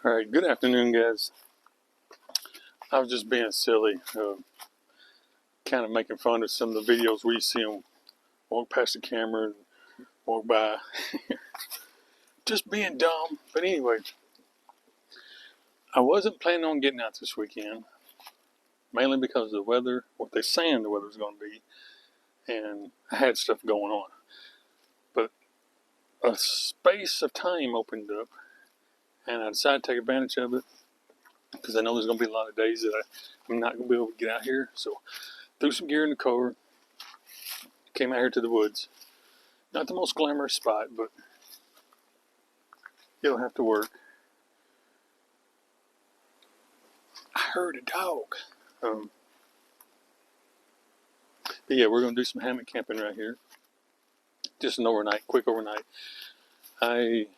Alright, good afternoon, guys. I was just being silly, kind of making fun of some of the videos where you see them walk past the camera and walk by. Just being dumb. But anyway, I wasn't planning on getting out this weekend, mainly because of the weather, what they're saying the weather's going to be, and I had stuff going on. But a space of time opened up, and I decided to take advantage of it, because I know there's going to be a lot of days that I'm not going to be able to get out here. So threw some gear in the car, came out here to the woods. Not the most glamorous spot, but it'll have to work. I heard a dog. But yeah, we're going to do some hammock camping right here. Just an overnight, quick overnight. I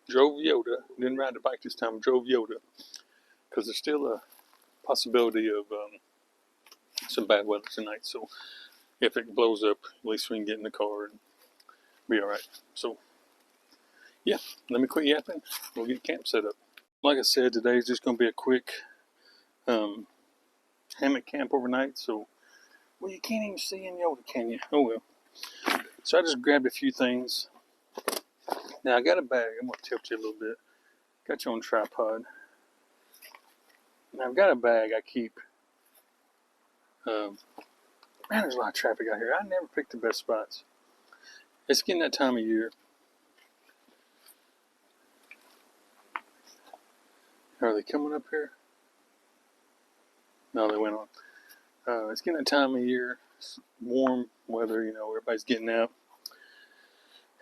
drove Yoda, didn't ride the bike this time, drove Yoda, because there's still a possibility of some bad weather tonight. So if it blows up, at least we can get in the car and be all right. So yeah, let me quit yapping. We'll get camp set up. Like I said, today is just going to be a quick hammock camp overnight. So, well, you can't even see in Yoda, can you? Oh well. So I just grabbed a few things. Now I got a bag. I'm going to tilt you a little bit. Got you on tripod. Now I've got a bag I keep. Man, there's a lot of traffic out here. I never pick the best spots. It's getting that time of year. Are they coming up here? No, they went on. It's getting that time of year. It's warm weather, you know, everybody's getting out.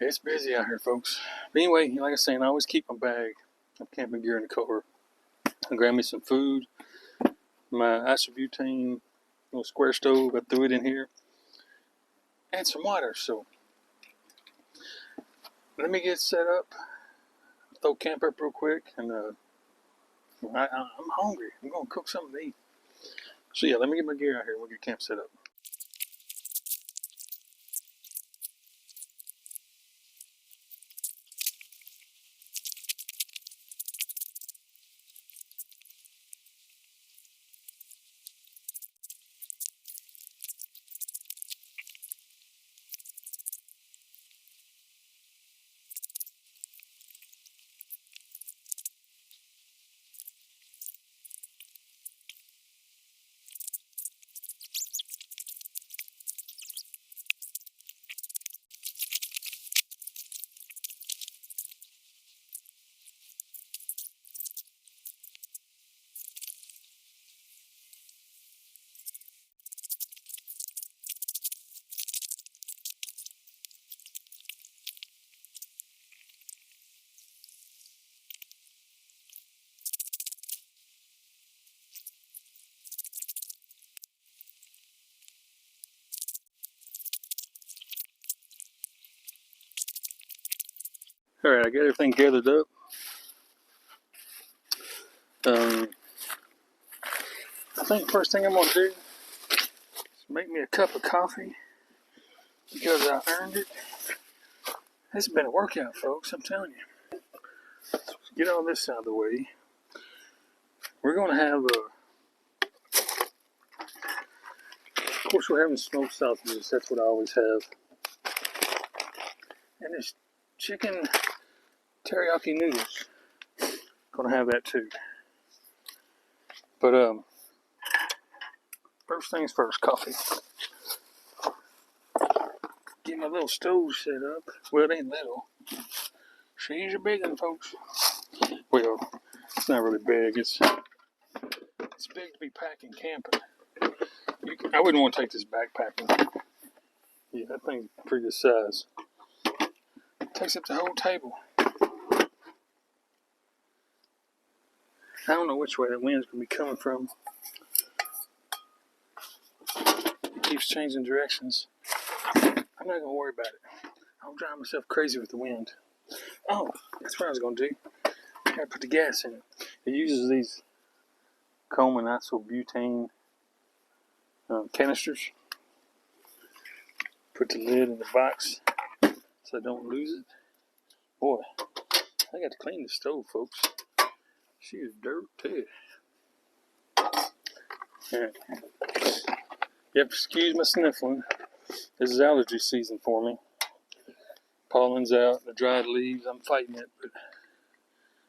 It's busy out here, folks. But anyway, like I was saying, I always keep my bag of camping gear in the car. I grab me some food, my isobutane little square stove. I threw it in here, and some water. So let me get set up. Throw camp up real quick, and I'm hungry. I'm gonna cook something to eat. So yeah, let me get my gear out here. We'll get camp set up. All right, I got everything gathered up. I think the first thing I'm gonna do is make me a cup of coffee because I earned it. This has been a workout, folks. I'm telling you. So get all this out of the way. We're gonna have of course, we're having smoked sausages. That's what I always have. And there's chicken teriyaki noodles. Gonna have that too. But first things first, coffee. Get my little stove set up. Well, it ain't little. She's a big one, folks. Well, it's not really big. It's big to be packing camping. I wouldn't want to take this backpacking. Yeah, that thing's pretty good size. It takes up the whole table. I don't know which way the wind's going to be coming from. It keeps changing directions. I'm not going to worry about it. I'll drive myself crazy with the wind. Oh, that's what I was going to do. I got to put the gas in it. It uses these Coleman isobutane canisters. Put the lid in the box so I don't lose it. Boy, I got to clean the stove, folks. She is dirty. Alright. You have to excuse my sniffling. This is allergy season for me. Pollen's out, the dried leaves, I'm fighting it, but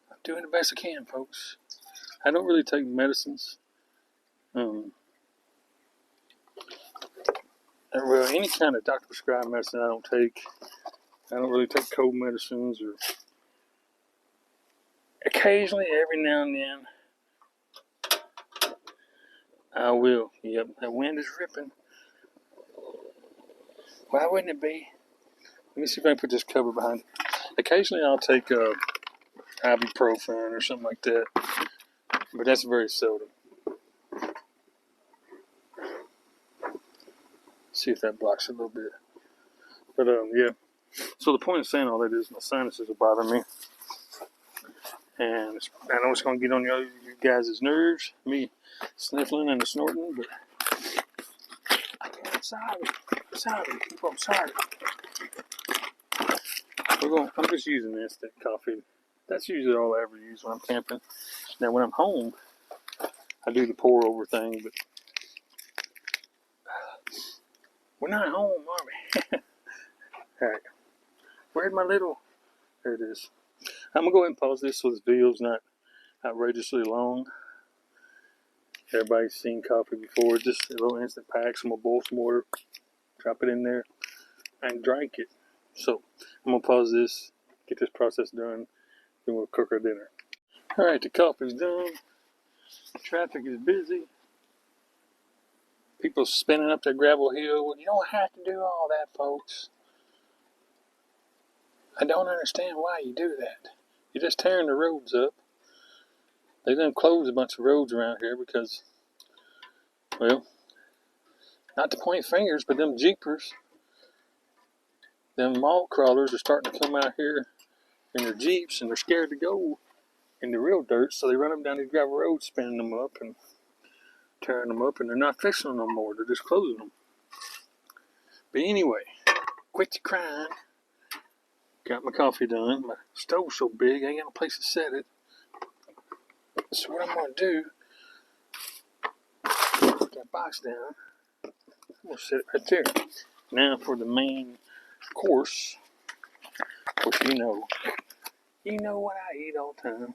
I'm doing the best I can, folks. I don't really take medicines. Well, any kind of doctor prescribed medicine I don't take. I don't really take cold medicines, or occasionally, every now and then, I will. Yep, that wind is ripping. Why wouldn't it be? Let me see if I can put this cover behind it. Occasionally I'll take ibuprofen or something like that, but that's very seldom. See if that blocks it a little bit. But yeah. So the point of saying all that is my sinuses are bothering me, and I know it's going to get on you guys' nerves, me sniffling and snorting, but I'm sorry, people, I'm sorry. I'm just using instant coffee. That's usually all I ever use when I'm camping. Now when I'm home, I do the pour over thing, but we're not home, are we? Alright. Where'd my little... There it is. I'm going to go ahead and pause this so this video's not outrageously long. Everybody's seen coffee before. Just a little instant pack. So I'm going to boil some water, drop it in there, and drink it. So I'm going to pause this, get this process done, then we'll cook our dinner. Alright, the coffee's done. Traffic is busy. People spinning up that gravel hill. Well, you don't have to do all that, folks. I don't understand why you do that. You're just tearing the roads up. They done closed a bunch of roads around here because, well, not to point fingers, but them jeepers, them mall crawlers are starting to come out here in their jeeps, and they're scared to go in the real dirt, so they run them down these gravel roads, spinning them up and tearing them up, and they're not fixing them no more. They're just closing them. But anyway, quit your crying. Got my coffee done. My stove's so big, I ain't got no place to set it. So what I'm going to do, put that box down. I'm going to set it right there. Now for the main course, which you know what I eat all the time.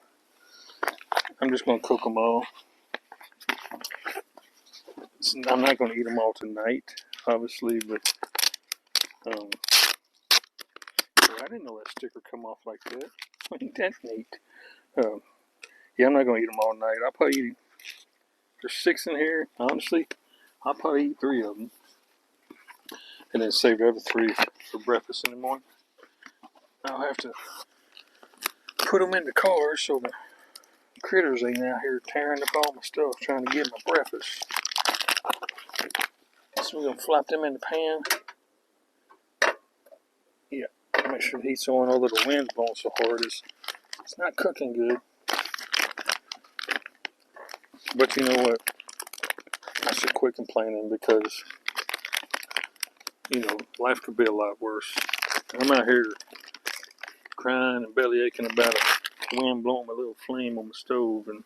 I'm just going to cook them all. I'm not going to eat them all tonight, obviously, but I didn't know that sticker come off like that. Ain't that neat? Yeah, I'm not going to eat them all night. I'll probably eat, there's 6 in here, honestly. I'll probably eat 3 of them. And then save the other 3 for breakfast in the morning. I'll have to put them in the car so the critters ain't out here tearing up all my stuff trying to get my breakfast. So we're going to flop them in the pan. Yeah, make sure the heat's on, although the wind's blowing so hard. It's not cooking good. But you know what? I should quit complaining because, life could be a lot worse. I'm out here crying and belly aching about a wind blowing my little flame on the stove, and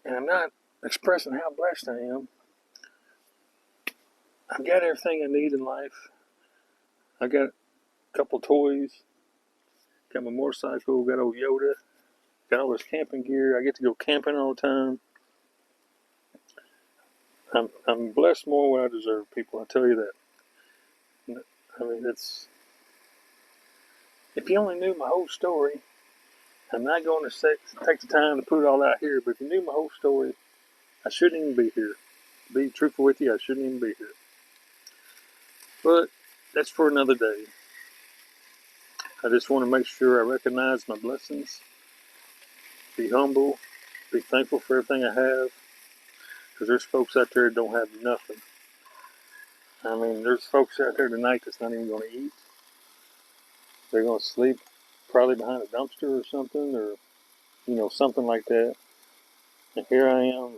I'm not expressing how blessed I am. I've got everything I need in life. I got a couple toys, got my motorcycle, got old Yoda, got all this camping gear. I get to go camping all the time. I'm blessed more than I deserve, people. I tell you that. I mean, if you only knew my whole story, I'm not going to take the time to put it all out here, but if you knew my whole story, I shouldn't even be here. To be truthful with you, I shouldn't even be here. But that's for another day. I just want to make sure I recognize my blessings, be humble, be thankful for everything I have, because there's folks out there that don't have nothing. I mean, there's folks out there tonight that's not even going to eat. They're going to sleep probably behind a dumpster or something, or, something like that. And here I am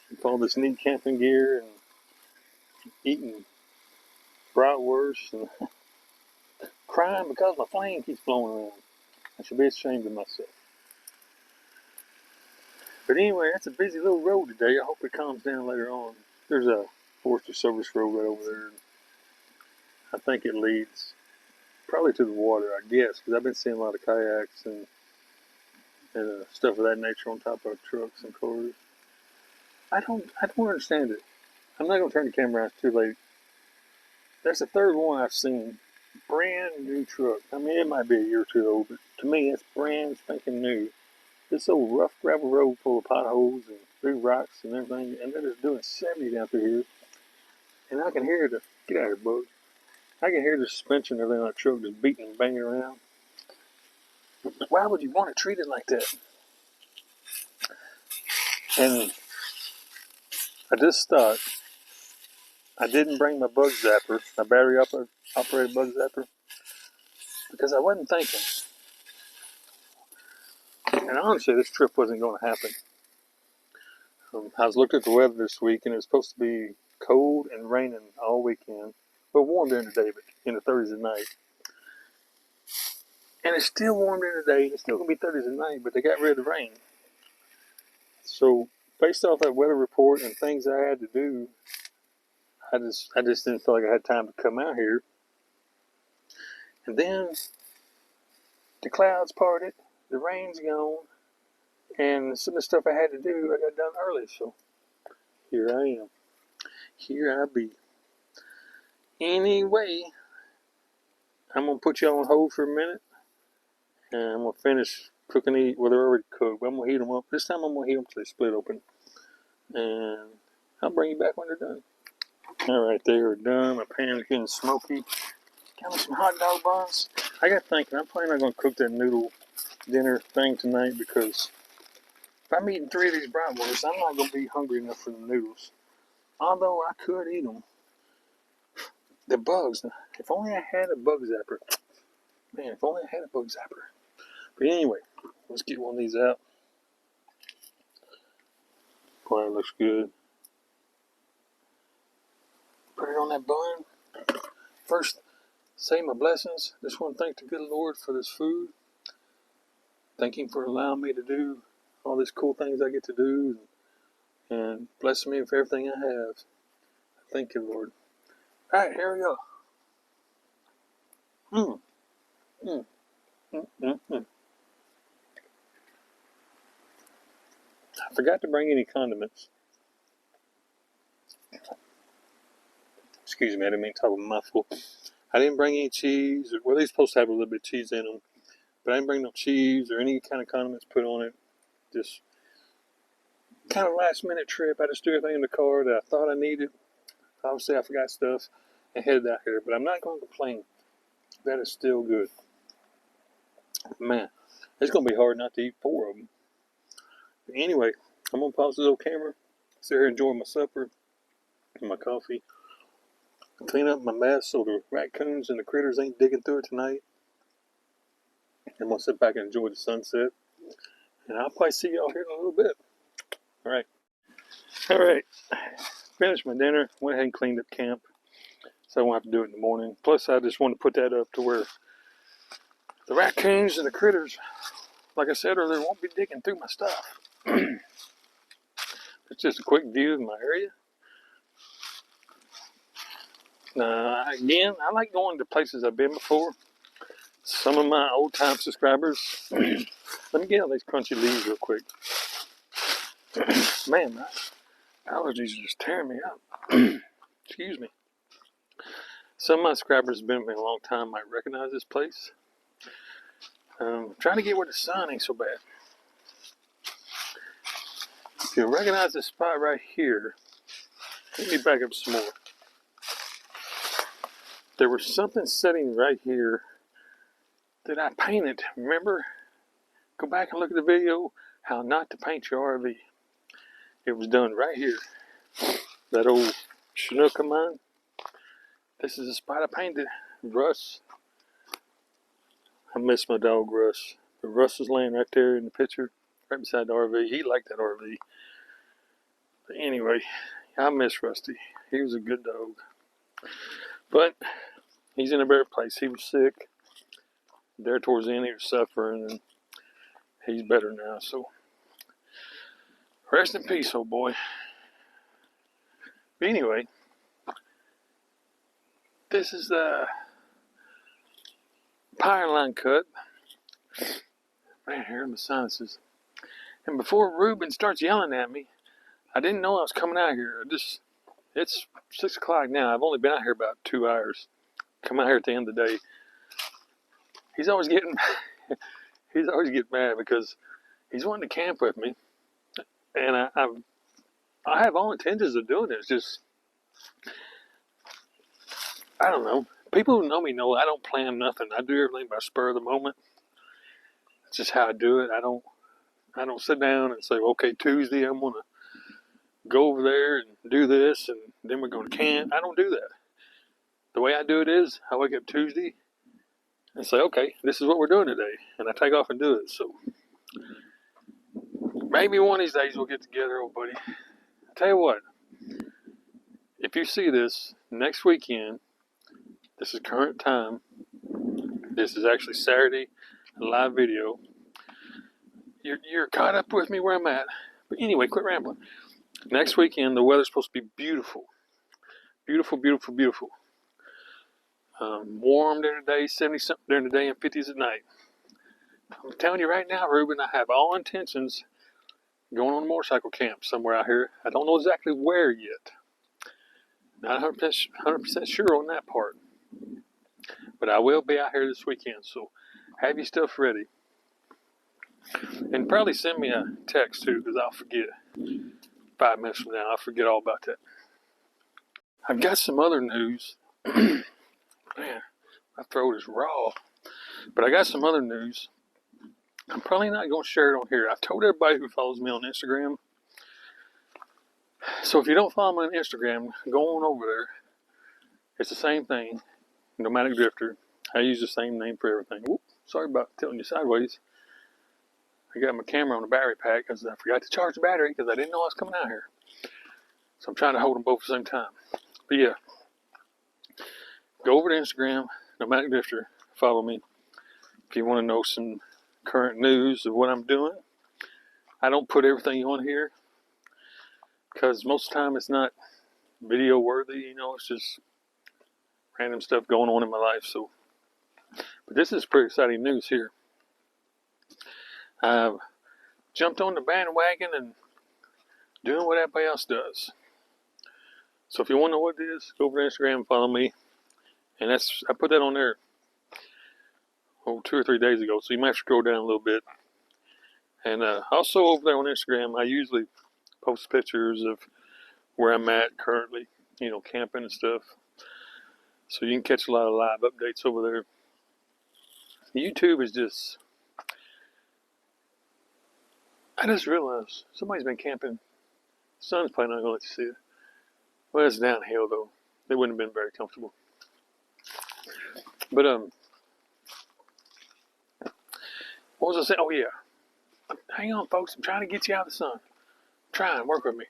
with all this neat camping gear and eating bratwurst and crying because my flame keeps blowing around. I should be ashamed of myself. But anyway, that's a busy little road today. I hope it calms down later on. There's a Forestry Service road right over there. I think it leads probably to the water, I guess, because I've been seeing a lot of kayaks and stuff of that nature on top of trucks and cars. I don't understand it. I'm not gonna turn the camera out, it's too late. That's the third one I've seen. Brand new truck. I mean, it might be a year or two old, but to me, it's brand spanking new. This old rough gravel road full of potholes and big rocks and everything, and they're just doing 70 down through here. And I can hear the, get out of here, bug. I can hear the suspension and everything on the truck just beating and banging around. Why would you want to treat it like that? And I just thought, I didn't bring my bug zapper, my battery operated bug zapper, because I wasn't thinking. And honestly, this trip wasn't going to happen. I was looking at the weather this week, and it's supposed to be cold and raining all weekend, but warm during the day, but in the 30s at night. And it's still warm during the day, and it's still going to be 30s at night, but they got rid of the rain. So, based off that weather report and things I had to do, I just didn't feel like I had time to come out here. And then the clouds parted, the rain's gone, and some of the stuff I had to do, I got done early. So here I am. Here I be. Anyway, I'm going to put you on hold for a minute, and I'm going to finish cooking these. Well, they're already cooked, but I'm going to heat them up. This time I'm going to heat them till they split open. And I'll bring you back when they're done. Alright, they are done. My pan's getting smoky. Got me some hot dog buns. I got thinking, I'm probably not going to cook that noodle dinner thing tonight because if I'm eating 3 of these bratwursts, I'm not going to be hungry enough for the noodles. Although I could eat them. The bugs. If only I had a bug zapper. Man, if only I had a bug zapper. But anyway, let's get one of these out. Boy, it looks good. Put it on that bun. First, say my blessings. Just want to thank the good Lord for this food. Thank Him for allowing me to do all these cool things I get to do and bless me with everything I have. Thank you, Lord. Alright, here we go. I forgot to bring any condiments. Excuse me, I didn't mean to talk with a mouthful. I didn't bring any cheese. Well, they're supposed to have a little bit of cheese in them. But I didn't bring no cheese or any kind of condiments put on it. Just kind of last minute trip. I just threw everything in the car that I thought I needed. Obviously, I forgot stuff and headed out here. But I'm not going to complain. That is still good. Man, it's going to be hard not to eat 4 of them. But anyway, I'm going to pause this little camera. Sit here enjoying my supper and my coffee. Clean up my mess so the raccoons and the critters ain't digging through it tonight. I'm going to sit back and enjoy the sunset. And I'll probably see y'all here in a little bit. Alright. Alright. Finished my dinner. Went ahead and cleaned up camp. So I won't have to do it in the morning. Plus, I just want to put that up to where the raccoons and the critters, like I said earlier, won't be digging through my stuff. It's just a quick view of my area. Again, I like going to places I've been before. Some of my old-time subscribers. Let me get all these crunchy leaves real quick. Man, my allergies are just tearing me up. Excuse me. Some of my subscribers have been with me a long time, might recognize this place. Trying to get where the sun ain't so bad. If you recognize this spot right here, let me back up some more. There was something sitting right here that I painted. Remember? Go back and look at the video, how not to paint your RV. It was done right here. That old Chinook of mine. This is the spot I painted. Russ. I miss my dog Russ. But Russ was laying right there in the picture, right beside the RV. He liked that RV. But anyway, I miss Rusty. He was a good dog. But he's in a better place. He was sick. There towards the end, he was suffering, and he's better now. So Rest in peace, old boy. But anyway, this is the power line cut. Man, here are my sinuses. And before Ruben starts yelling at me, I didn't know I was coming out here. It's 6 o'clock now. I've only been out here about 2 hours. Come out here at the end of the day. He's always getting mad because he's wanting to camp with me, and I have all intentions of doing it. It's just, I don't know. People who know me know I don't plan nothing. I do everything by spur of the moment. It's just how I do it. I don't sit down and say, okay, Tuesday I'm gonna go over there and do this, and then we're gonna camp. I don't do that. The way I do it is I wake up Tuesday and say, okay, this is what we're doing today, and I take off and do it. So maybe one of these days we'll get together, old buddy. I tell you what, if you see this next weekend, this is current time. This is actually Saturday, a live video. You're caught up with me where I'm at. But anyway, quit rambling. Next weekend, the weather's supposed to be beautiful. Beautiful, beautiful, beautiful. Warm during the day, 70-something during the day, and 50s at night. I'm telling you right now, Ruben, I have all intentions going on a motorcycle camp somewhere out here. I don't know exactly where yet. Not 100% sure on that part. But I will be out here this weekend, so have your stuff ready. And probably send me a text too, because I'll forget. 5 minutes from now, I'll forget all about that. I've got some other news. Man, my throat is raw. But I got some other news. I'm probably not going to share it on here. I've told everybody who follows me on Instagram. So if you don't follow me on Instagram, go on over there. It's the same thing. Nomadic Drifter. I use the same name for everything. Whoop, sorry about telling you sideways. I got my camera on the battery pack because I forgot to charge the battery because I didn't know I was coming out here. So I'm trying to hold them both at the same time. But yeah, go over to Instagram, Nomadic Drifter, follow me. If you want to know some current news of what I'm doing. I don't put everything on here because most of the time it's not video worthy, it's just random stuff going on in my life. So, but this is pretty exciting news here. I've jumped on the bandwagon and doing what everybody else does. So if you want to know what it is, go over to Instagram and follow me. And I put that on there 2 or 3 days ago, so you might have to scroll down a little bit. And also over there on Instagram, I usually post pictures of where I'm at currently, camping and stuff. So you can catch a lot of live updates over there. YouTube is just, I just realized somebody's been camping. The sun's probably not going to let you see it. Well, it's downhill though. It wouldn't have been very comfortable. But what was I saying? Oh yeah. Hang on, folks. I'm trying to get you out of the sun. Try and work with me.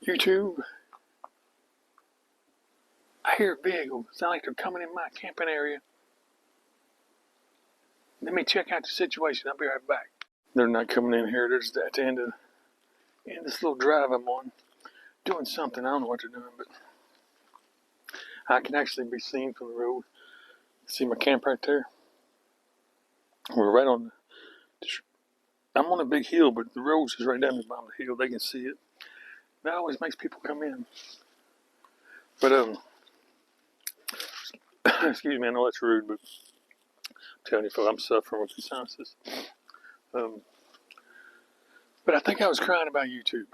YouTube. I hear a vehicle. Sound like they're coming in my camping area. Let me check out the situation. I'll be right back. They're not coming in here. They're just at the end of this little drive I'm on. Doing something. I don't know what they're doing, but I can actually be seen from the road. See my camp right there? We're right on I'm on a big hill, but the road's is right down the bottom of the hill. They can see it. That always makes people come in. But excuse me, I know that's rude, but I'm telling you, folks, I'm suffering with these sinuses. But I think I was crying about YouTube.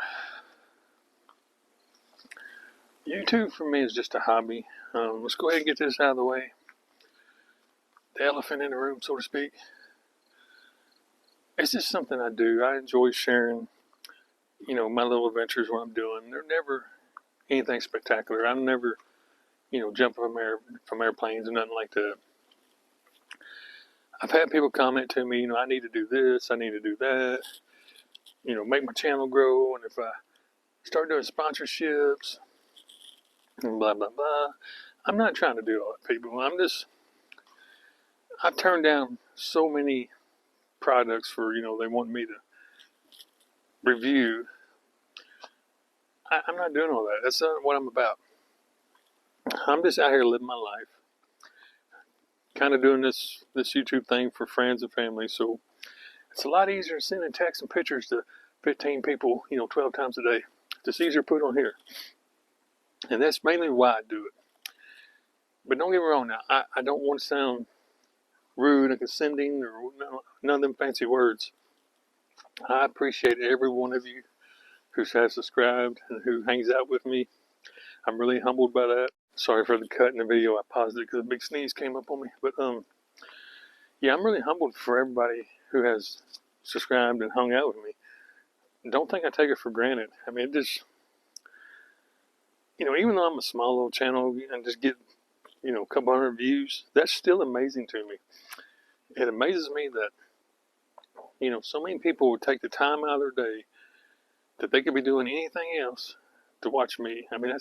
YouTube for me is just a hobby. Let's go ahead and get this out of the way. The elephant in the room, so to speak. It's just something I do. I enjoy sharing, my little adventures, what I'm doing. They're never anything spectacular. I'm never, jumping from airplanes or nothing like that. I've had people comment to me, I need to do this, I need to do that, make my channel grow, and if I start doing sponsorships, and blah, blah, blah. I'm not trying to do all that, people. I've turned down so many products for, they want me to review. I'm not doing all that. That's not what I'm about. I'm just out here living my life, kind of doing this YouTube thing for friends and family. So it's a lot easier sending texts and pictures to 15 people, 12 times a day. It's easier to put on here, and that's mainly why I do it. But don't get me wrong now. I don't want to sound rude and condescending or none of them fancy words. I appreciate every one of you who has subscribed and who hangs out with me. I'm really humbled by that. Sorry for the cut in the video. I paused it because a big sneeze came up on me. But yeah, I'm really humbled for everybody who has subscribed and hung out with me. Don't think I take it for granted. I mean, it just, even though I'm a small little channel and just get, a couple hundred views, that's still amazing to me. It amazes me that, so many people would take the time out of their day that they could be doing anything else to watch me. I mean,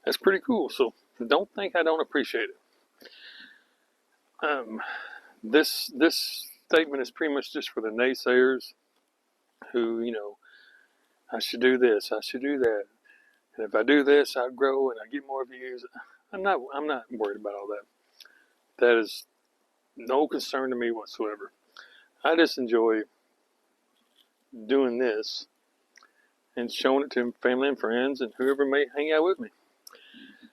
that's pretty cool. So don't think I don't appreciate it. This statement is pretty much just for the naysayers who, I should do this, I should do that, and if I do this, I grow and I get more views. I'm not worried about all that. That is no concern to me whatsoever. I just enjoy doing this and showing it to family and friends and whoever may hang out with me.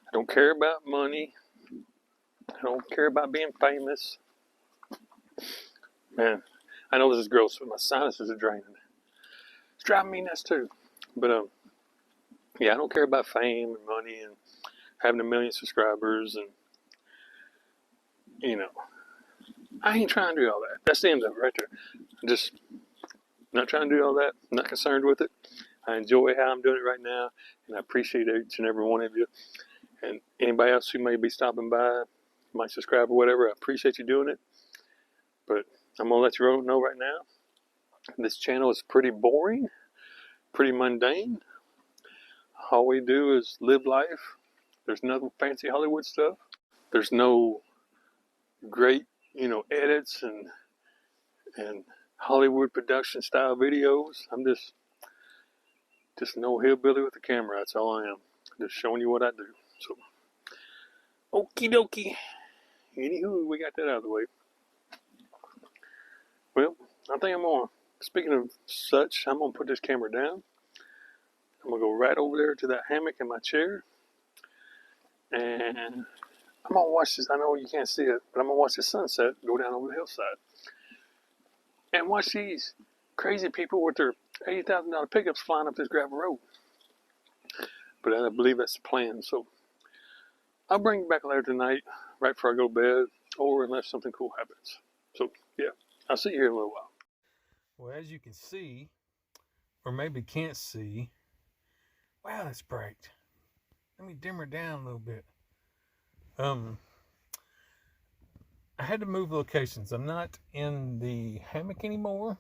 I don't care about money. I don't care about being famous. Man, I know this is gross, but my sinuses are draining. It's driving me nuts too. But yeah, I don't care about fame and money and having 1 million subscribers and I ain't trying to do all that. That's the end of it right there. I'm just not trying to do all that. I'm not concerned with it. I enjoy how I'm doing it right now, and I appreciate each and every one of you. And anybody else who may be stopping by, might subscribe or whatever, I appreciate you doing it. But I'm going to let you know right now, this channel is pretty boring, pretty mundane. All we do is live life. There's no fancy Hollywood stuff. There's no great, edits and Hollywood production style videos. I'm just no hillbilly with a camera. That's all I am. Just showing you what I do. So, okie dokie. Anywho, we got that out of the way. Well, I think speaking of such, I'm going to put this camera down. I'm going to go right over there to that hammock in my chair. And I'm going to watch this. I know you can't see it, but I'm going to watch the sunset go down over the hillside. And watch these crazy people with their $80,000 pickups flying up this gravel road. But I believe that's the plan. So I'll bring you back later tonight, right before I go to bed, or unless something cool happens. So yeah, I'll see you here in a little while. Well, as you can see, or maybe can't see, wow, that's bright. Let me dim her down a little bit. I had to move locations. I'm not in the hammock anymore.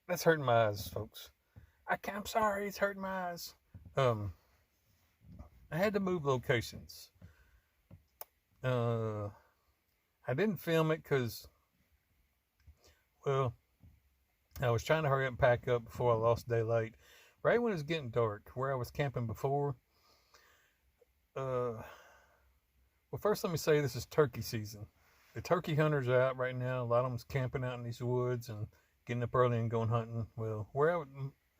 That's hurting my eyes, folks. I'm sorry, it's hurting my eyes. I had to move locations. I didn't film it because, well, I was trying to hurry up and pack up before I lost daylight. Right when it was getting dark, where I was camping before. Well, first let me say this is turkey season. The turkey hunters are out right now. A lot of them's camping out in these woods and getting up early and going hunting. Well, where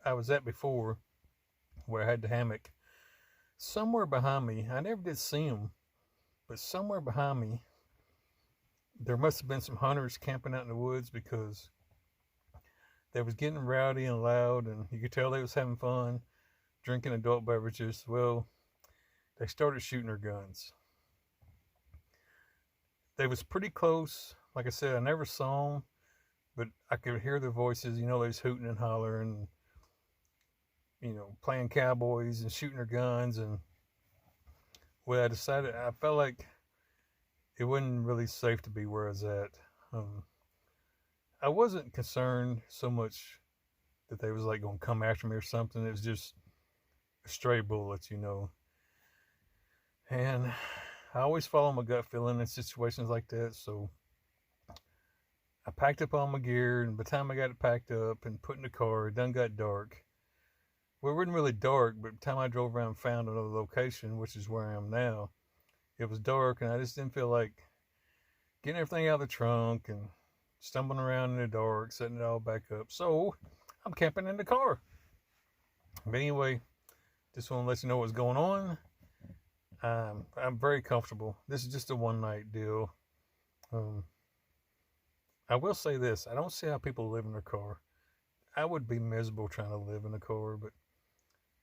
I was at before, where I had the hammock, somewhere behind me, I never did see them, but somewhere behind me, there must have been some hunters camping out in the woods because they was getting rowdy and loud, and you could tell they was having fun, drinking adult beverages. Well, they started shooting their guns. They was pretty close. Like I said, I never saw them, but I could hear their voices. They was hooting and hollering, playing cowboys and shooting their guns. And well, I felt like it wasn't really safe to be where I was at. I wasn't concerned so much that they was like going to come after me or something. It was just stray bullets, And I always follow my gut feeling in situations like that. So I packed up all my gear, and by the time I got it packed up and put in the car, it done got dark. Well, it wasn't really dark, but by the time I drove around and found another location, which is where I am now, it was dark, and I just didn't feel like getting everything out of the trunk and stumbling around in the dark, setting it all back up. So I'm camping in the car. But anyway, just want to let you know what's going on. I'm very comfortable. This is just a one night deal. I will say this: I don't see how people live in their car. I would be miserable trying to live in a car. But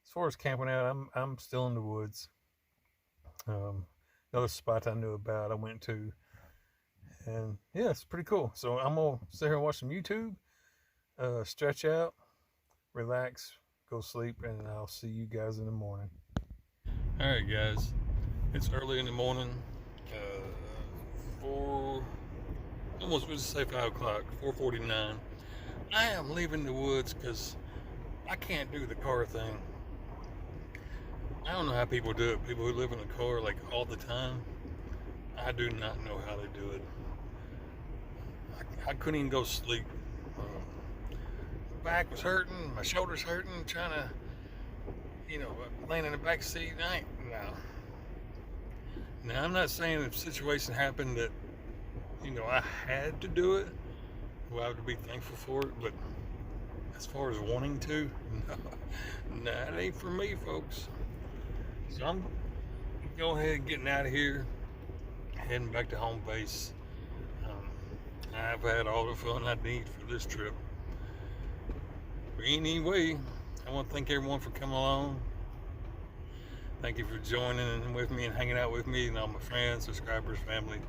as far as camping out, I'm still in the woods. Another spot I knew about, I went to, and yeah, it's pretty cool. So I'm gonna sit here and watch some YouTube, stretch out, relax, go sleep, and I'll see you guys in the morning. All right, guys, it's early in the morning. 5 o'clock, 4:49. I am leaving the woods because I can't do the car thing. I don't know how people do it. People who live in a car like all the time. I do not know how they do it. I couldn't even go sleep. My back was hurting, my shoulders hurting, trying to, laying in the back seat. No. Now, I'm not saying if a situation happened that, I had to do it, well, I would be thankful for it, but as far as wanting to, no, it ain't for me, folks. So I'm going ahead and getting out of here, heading back to home base. I've had all the fun I need for this trip. But anyway, I want to thank everyone for coming along. Thank you for joining with me and hanging out with me and all my friends, subscribers, family.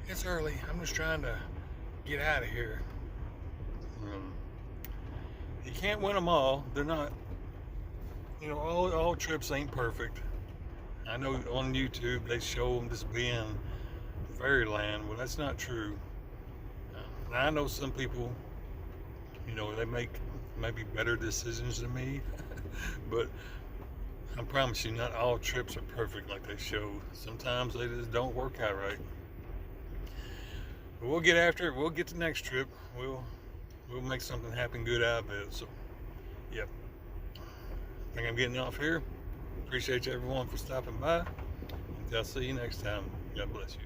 It's early. I'm just trying to get out of here. You can't win them all. They're not, all trips ain't perfect. I know on YouTube they show them just being fairyland. Well, that's not true. Now, I know some people, they make maybe better decisions than me, but I promise you, not all trips are perfect like they show. Sometimes they just don't work out right. But we'll get after it. We'll get the next trip. We'll make something happen good out of it. So, yep. I think I'm getting off here. Appreciate you everyone for stopping by. I'll see you next time. God bless you.